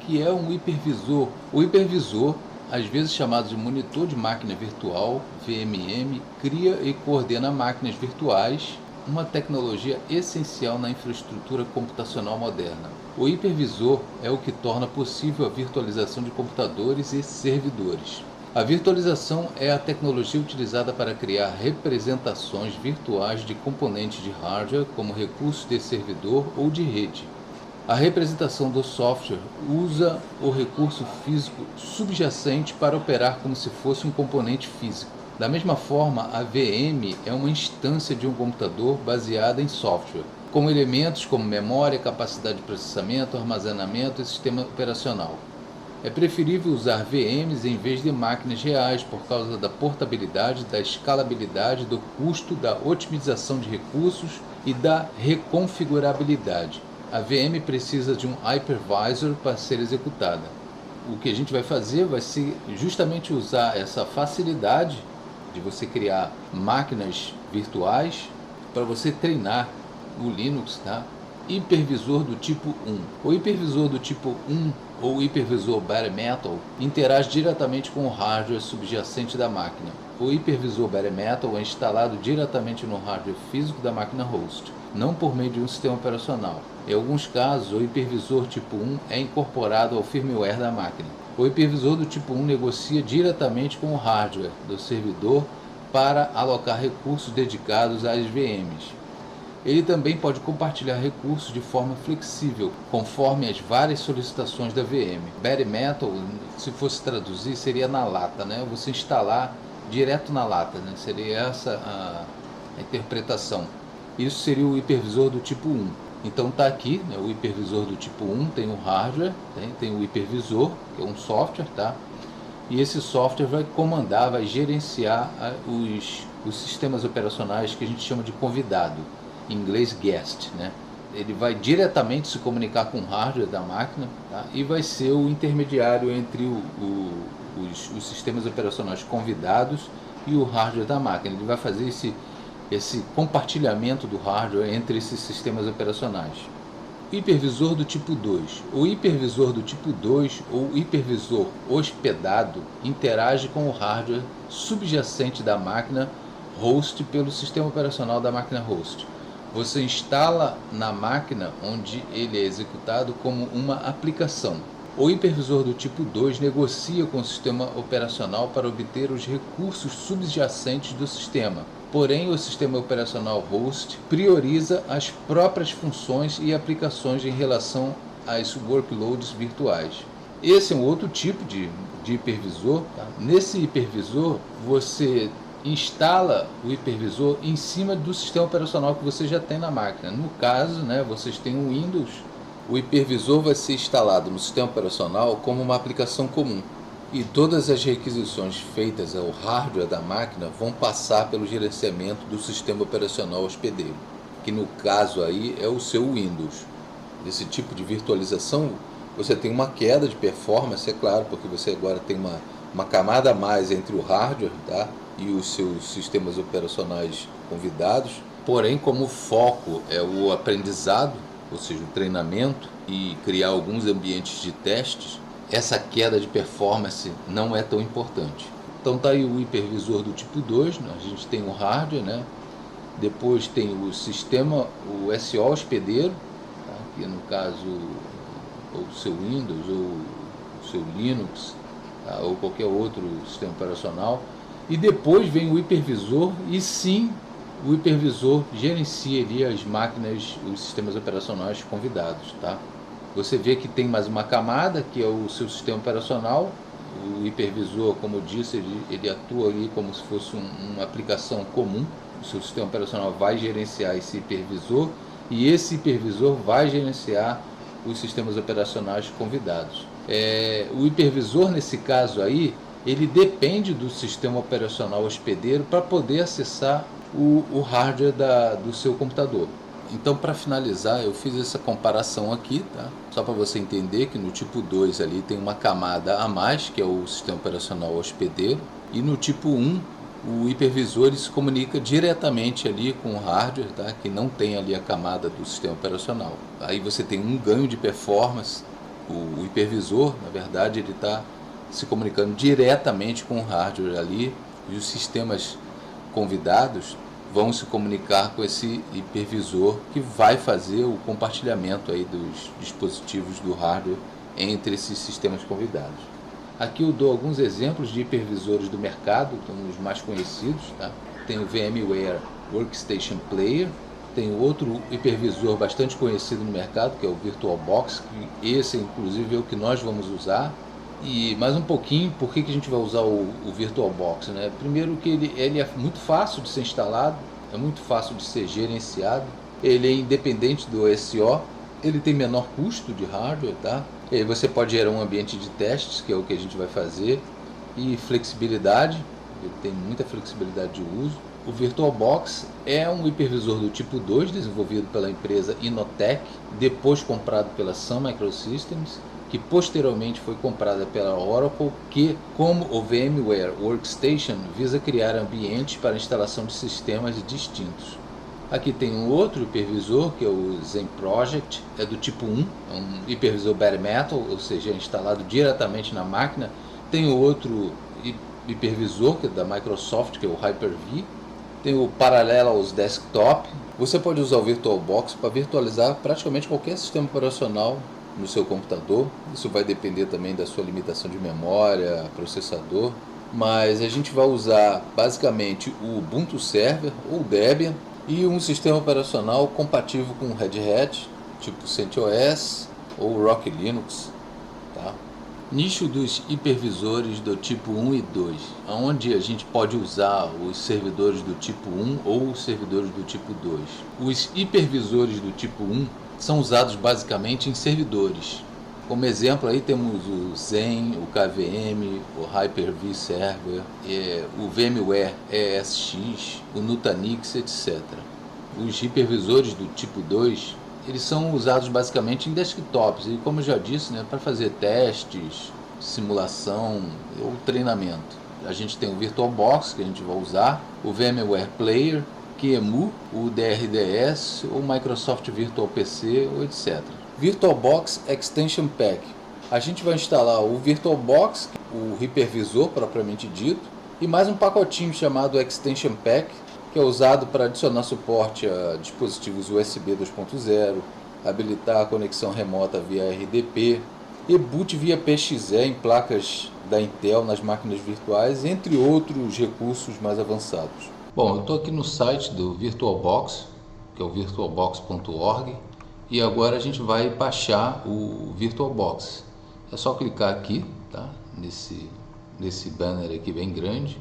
que é um hipervisor? O hipervisor, às vezes chamado de monitor de máquina virtual, VMM, cria e coordena máquinas virtuais, uma tecnologia essencial na infraestrutura computacional moderna. O hipervisor é o que torna possível a virtualização de computadores e servidores. A virtualização é a tecnologia utilizada para criar representações virtuais de componentes de hardware como recursos de servidor ou de rede. A representação do software usa o recurso físico subjacente para operar como se fosse um componente físico. Da mesma forma, a VM é uma instância de um computador baseada em software, com elementos como memória, capacidade de processamento, armazenamento e sistema operacional. É preferível usar VMs em vez de máquinas reais por causa da portabilidade, da escalabilidade, do custo, da otimização de recursos e da reconfigurabilidade. A VM precisa de um hypervisor para ser executada. O que a gente vai fazer vai ser justamente usar essa facilidade de você criar máquinas virtuais para você treinar o Linux, tá? Hipervisor do tipo 1. O hipervisor do tipo 1 ou hipervisor bare metal interage diretamente com o hardware subjacente da máquina. O hipervisor bare metal é instalado diretamente no hardware físico da máquina host, não por meio de um sistema operacional. Em alguns casos, o hipervisor tipo 1 é incorporado ao firmware da máquina. O hipervisor do tipo 1 negocia diretamente com o hardware do servidor para alocar recursos dedicados às VMs. Ele também pode compartilhar recursos de forma flexível, conforme as várias solicitações da VM. Bare metal, se fosse traduzir, seria na lata, né? Você instalar direto na lata, né? Seria essa a interpretação. Isso seria o hipervisor do tipo 1. Então está aqui, né, o hipervisor do tipo 1, tem o hardware, tem o hipervisor, que é um software, tá? E esse software vai comandar, vai gerenciar os sistemas operacionais que a gente chama de convidado, em inglês guest, né? Ele vai diretamente se comunicar com o hardware da máquina, tá? E vai ser o intermediário entre os sistemas operacionais convidados e o hardware da máquina. Ele vai fazer esse compartilhamento do hardware entre esses sistemas operacionais. Hipervisor do tipo 2. O hipervisor do tipo 2 ou hipervisor hospedado interage com o hardware subjacente da máquina host pelo sistema operacional da máquina host. Você instala na máquina onde ele é executado como uma aplicação. O hipervisor do tipo 2 negocia com o sistema operacional para obter os recursos subjacentes do sistema. Porém, o sistema operacional host prioriza as próprias funções e aplicações em relação às workloads virtuais. Esse é um outro tipo de hipervisor. Tá? Nesse hipervisor, você instala o hipervisor em cima do sistema operacional que você já tem na máquina. No caso, né, vocês têm o Windows, o hipervisor vai ser instalado no sistema operacional como uma aplicação comum. E todas as requisições feitas ao hardware da máquina vão passar pelo gerenciamento do sistema operacional hospedeiro, que no caso aí é o seu Windows. Desse tipo de virtualização, você tem uma queda de performance, é claro, porque você agora tem uma camada a mais entre o hardware, tá, e os seus sistemas operacionais convidados. Porém, como o foco é o aprendizado, ou seja, o treinamento e criar alguns ambientes de testes, essa queda de performance não é tão importante. Então está aí o hipervisor do tipo 2, né? A gente tem o hardware, né? Depois tem o sistema, o SO hospedeiro, tá? Que no caso ou o seu Windows ou o seu Linux, tá? Ou qualquer outro sistema operacional. E depois vem o hipervisor e sim, o hipervisor gerencia ali as máquinas, os sistemas operacionais convidados, tá? Você vê que tem mais uma camada, que é o seu sistema operacional. O hipervisor, como eu disse, ele atua ali como se fosse uma aplicação comum. O seu sistema operacional vai gerenciar esse hipervisor e esse hipervisor vai gerenciar os sistemas operacionais convidados. O hipervisor, nesse caso aí, ele depende do sistema operacional hospedeiro para poder acessar o hardware do seu computador. Então, para finalizar, eu fiz essa comparação aqui, tá? Só para você entender que no tipo 2 ali tem uma camada a mais, que é o sistema operacional hospedeiro, e no tipo 1, o hipervisor ele se comunica diretamente ali com o hardware, tá? Que não tem ali a camada do sistema operacional. Aí você tem um ganho de performance O hipervisor, na verdade, ele está se comunicando diretamente com o hardware ali, e os sistemas convidados vão se comunicar com esse hipervisor que vai fazer o compartilhamento aí dos dispositivos do hardware entre esses sistemas convidados. Aqui eu dou alguns exemplos de hipervisores do mercado, que são os mais conhecidos, tá? Tem o VMware Workstation Player, tem outro hipervisor bastante conhecido no mercado, que é o VirtualBox, que esse inclusive é o que nós vamos usar. E mais um pouquinho, por que a gente vai usar o VirtualBox, né? Primeiro que ele é muito fácil de ser instalado, é muito fácil de ser gerenciado, ele é independente do SO, ele tem menor custo de hardware, tá? E aí você pode gerar um ambiente de testes, que é o que a gente vai fazer, e flexibilidade, ele tem muita flexibilidade de uso. O VirtualBox é um hipervisor do tipo 2, desenvolvido pela empresa Inotec, depois comprado pela Sun Microsystems, que posteriormente foi comprada pela Oracle, que, como o VMware Workstation, visa criar ambientes para instalação de sistemas distintos. Aqui tem um outro hipervisor, que é o Zen Project, é do tipo 1, é um hipervisor bare metal, ou seja, é instalado diretamente na máquina. Tem o outro hipervisor, que é da Microsoft, que é o Hyper-V. Tem o Parallels Desktop. Você pode usar o VirtualBox para virtualizar praticamente qualquer sistema operacional no seu computador. Isso vai depender também da sua limitação de memória, processador. Mas a gente vai usar basicamente o Ubuntu Server ou Debian e um sistema operacional compatível com Red Hat, tipo CentOS ou Rock Linux, tá? Nicho dos hipervisores do tipo 1 e 2, onde a gente pode usar os servidores do tipo 1 ou os servidores do tipo 2. Os hipervisores do tipo 1 são usados basicamente em servidores. Como exemplo aí temos o Zen, o KVM, o Hyper-V Server, o VMware ESX, o Nutanix, etc. Os hipervisores do tipo 2, eles são usados basicamente em desktops e, como eu já disse, né, para fazer testes, simulação ou treinamento. A gente tem o VirtualBox, que a gente vai usar, o VMware Player, QEMU, o DRDS, o Microsoft Virtual PC, etc. VirtualBox Extension Pack. A gente vai instalar o VirtualBox, o hipervisor propriamente dito, e mais um pacotinho chamado Extension Pack, que é usado para adicionar suporte a dispositivos USB 2.0, habilitar a conexão remota via RDP e boot via PXE em placas da Intel nas máquinas virtuais, entre outros recursos mais avançados. Bom, eu estou aqui no site do VirtualBox, que é o virtualbox.org, e agora a gente vai baixar o VirtualBox. É só clicar aqui, tá? Nesse banner aqui bem grande,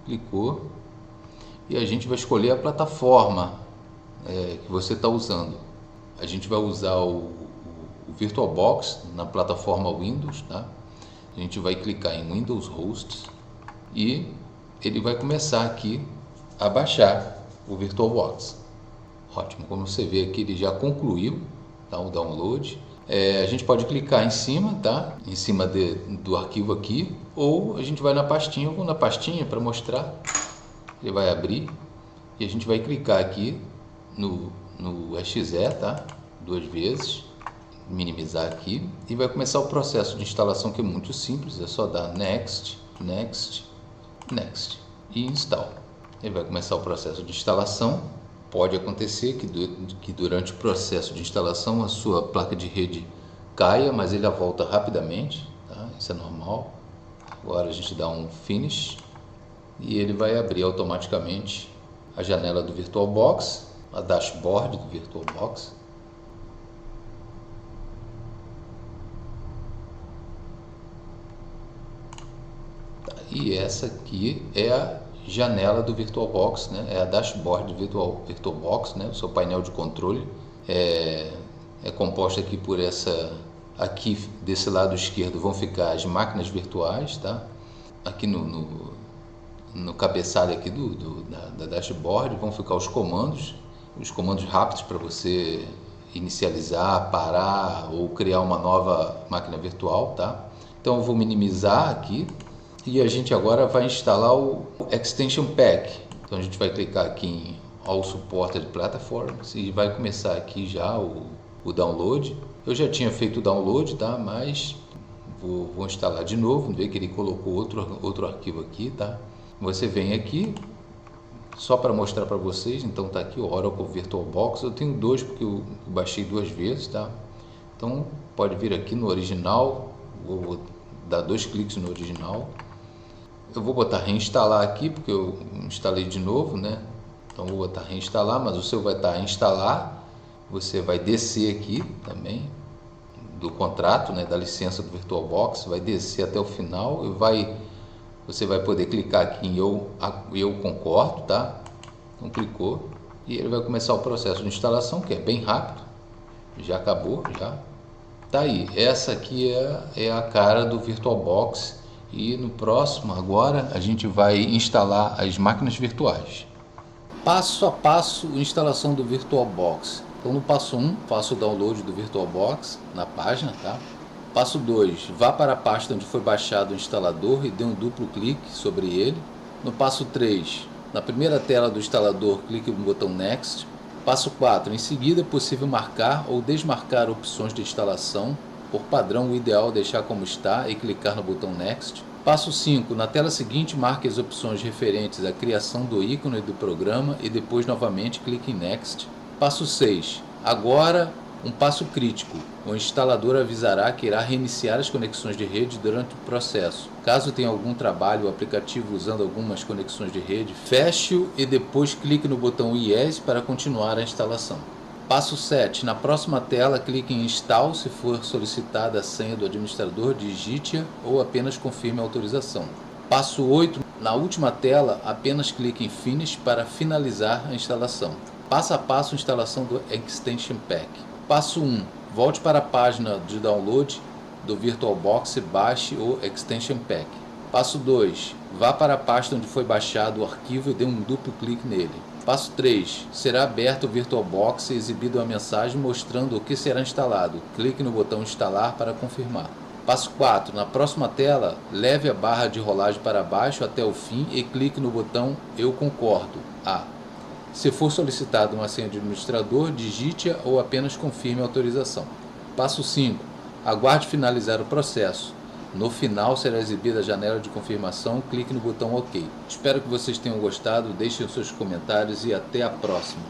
clicou, e a gente vai escolher a plataforma que você está usando. A gente vai usar o VirtualBox na plataforma Windows, tá? A gente vai clicar em Windows Hosts e ele vai começar aqui a baixar o VirtualBox. Ótimo, como você vê aqui ele já concluiu, tá, o download. A gente pode clicar em cima, tá? Em cima do arquivo aqui, ou a gente vai na pastinha, eu vou na pastinha para mostrar. Ele vai abrir e a gente vai clicar aqui no exe, tá? 2 vezes, minimizar aqui e vai começar o processo de instalação, que é muito simples, é só dar Next, Next, Next e Install. Ele vai começar o processo de instalação. Pode acontecer que durante o processo de instalação a sua placa de rede caia, mas ele volta rapidamente, tá? Isso é normal. Agora a gente dá um Finish e ele vai abrir automaticamente a janela do VirtualBox, a dashboard do VirtualBox. E essa aqui é a janela do VirtualBox, né? É a dashboard do VirtualBox, né? O seu painel de controle é composto aqui por essa, aqui desse lado esquerdo vão ficar as máquinas virtuais, tá? Aqui no cabeçalho aqui da dashboard vão ficar os comandos rápidos para você inicializar, parar ou criar uma nova máquina virtual, tá? Então eu vou minimizar aqui. E a gente agora vai instalar o Extension Pack. Então a gente vai clicar aqui em All Supported Platforms e vai começar aqui já o download. Eu já tinha feito o download, tá? Mas vou instalar de novo, ver que ele colocou outro arquivo aqui, tá? Você vem aqui, só para mostrar para vocês, então tá aqui o Oracle VirtualBox. Eu tenho dois porque eu baixei duas vezes, tá? Então pode vir aqui no original, vou dar 2 cliques no original. Eu vou botar reinstalar aqui porque eu instalei de novo, né? Então vou botar reinstalar, mas o seu vai estar instalar. Você vai descer aqui também do contrato, né, da licença do VirtualBox, vai descer até o final e você vai poder clicar aqui em eu concordo, tá? Então clicou e ele vai começar o processo de instalação, que é bem rápido. Já acabou, já. Tá aí, essa aqui é a cara do VirtualBox e no próximo agora a gente vai instalar as máquinas virtuais. Passo a passo, instalação do VirtualBox. Então no passo 1, faço o download do VirtualBox na página, tá? Passo 2, vá para a pasta onde foi baixado o instalador e dê um duplo clique sobre ele. No passo 3, na primeira tela do instalador, clique no botão Next. Passo 4, em seguida é possível marcar ou desmarcar opções de instalação. Por padrão, o ideal é deixar como está e clicar no botão Next. Passo 5, na tela seguinte, marque as opções referentes à criação do ícone do programa e depois novamente clique em Next. Passo 6, agora um passo crítico. O instalador avisará que irá reiniciar as conexões de rede durante o processo. Caso tenha algum trabalho ou aplicativo usando algumas conexões de rede, feche-o e depois clique no botão Yes para continuar a instalação. Passo 7. Na próxima tela, clique em Install. Se for solicitada a senha do administrador, digite-a ou apenas confirme a autorização. Passo 8. Na última tela, apenas clique em Finish para finalizar a instalação. Passo a passo, instalação do Extension Pack. Passo 1. Volte para a página de download do VirtualBox e baixe o Extension Pack. Passo 2. Vá para a pasta onde foi baixado o arquivo e dê um duplo clique nele. Passo 3. Será aberto o VirtualBox e exibido uma mensagem mostrando o que será instalado. Clique no botão Instalar para confirmar. Passo 4. Na próxima tela, leve a barra de rolagem para baixo até o fim e clique no botão Eu concordo. Se for solicitado uma senha de administrador, digite-a ou apenas confirme a autorização. Passo 5. Aguarde finalizar o processo. No final será exibida a janela de confirmação, clique no botão OK. Espero que vocês tenham gostado, deixem os seus comentários e até a próxima.